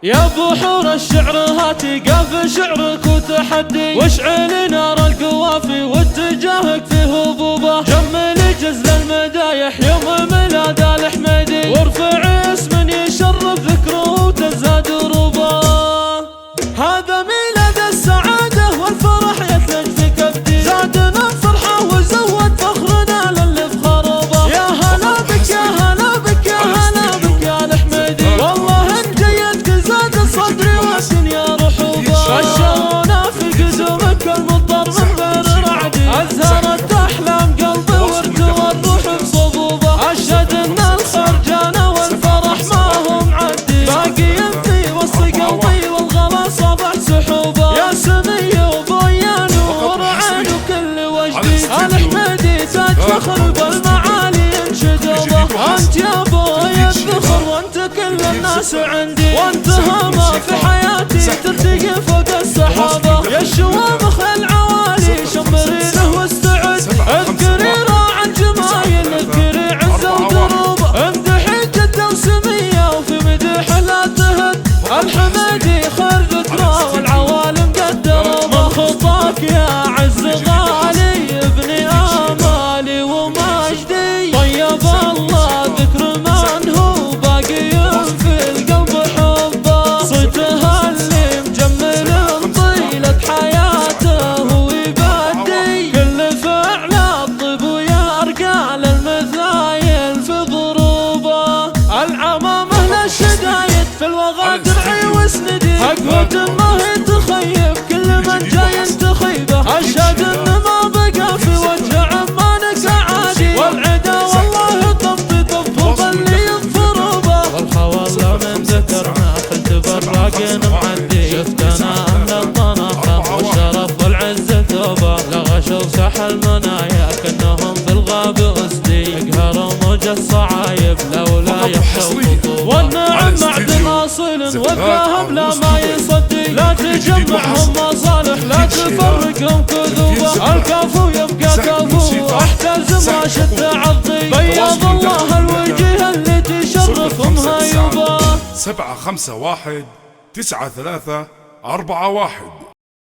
يا بحور الشعر هاتي قاف شعرك وتحدي، واشعل نار القوافي واتجاهك في هبوبه، جمل جزل المدايح يوم ميلاد الحميدي، وارفع اسم يشرف ذكره وتزداد رباه. هذا ميلاد السعاده والفرح يثلج في كبدي، زادنا فرحه وزود فخرنا للي في خرابه. يا هلا بك يا هلا بك يا هلا بك يا الحميدي، والله ان جيتك زاد صدري والدنيا رحوبه. بشرونا في قدومك المضطر من غير رعدي، ازهرت احلام قلبي وارتوى الروح بصبوبه. اشهد ان الخير جانا والفرح ما هو معدي، باقي في وسط قلبي والغلا صبح سحوبه. يا سمي وبيان ونور عين وكل وجدي، الحميدي تاج فخر بالمعالي انشدوبه. انت يا ابوي الذخر وانت كل الناس عندي، وانت هامه في حياتي ترتقي فوق السحابه. يا الشوامخ العوالي شمري له واستعد، اذكري راعى الجمايل اذكري عزه ودروبه، امدحي جده وسميه وفي مدح لا تهد. الحميدي خير ذكرى والعوالم قدروبه، من خطاك يا عز غالي ابني امالي ومجدي. طيب الله ذكر من هو باقي في القلب حبه، صيته اللي مجمل طيلة حياته ويبدي، كل فعل الطيب ويرقى للمثايل في ضروبه. العمامه للشدايد في الوغى درعي واسندي، اقوى ما هي تخيب كل من جاي تخيبه. اشهد ان ما بقى في وجه عمانك عادي، والعدا والله طب طب اللي يظفر به. والخواله من ذكرنا خلت براقين معدي، شفتنا اهل الطنخه والشرف والعز ثوبه. لغش وسحل منايا كانهم في الغاب اسدي، يقهروا موج الصعايب لولا يخشوا خطوبه. والنعم معدن اصيل والذهب لا ما يصدي، لا تجمعهم مصالح لا تفرقهم كذوبه. الكافو يبقى كافو احتاز ما شد عضي، بياض الله الوجه اللي تشرفهم هيوبه. 7 5 1 9 3 4 1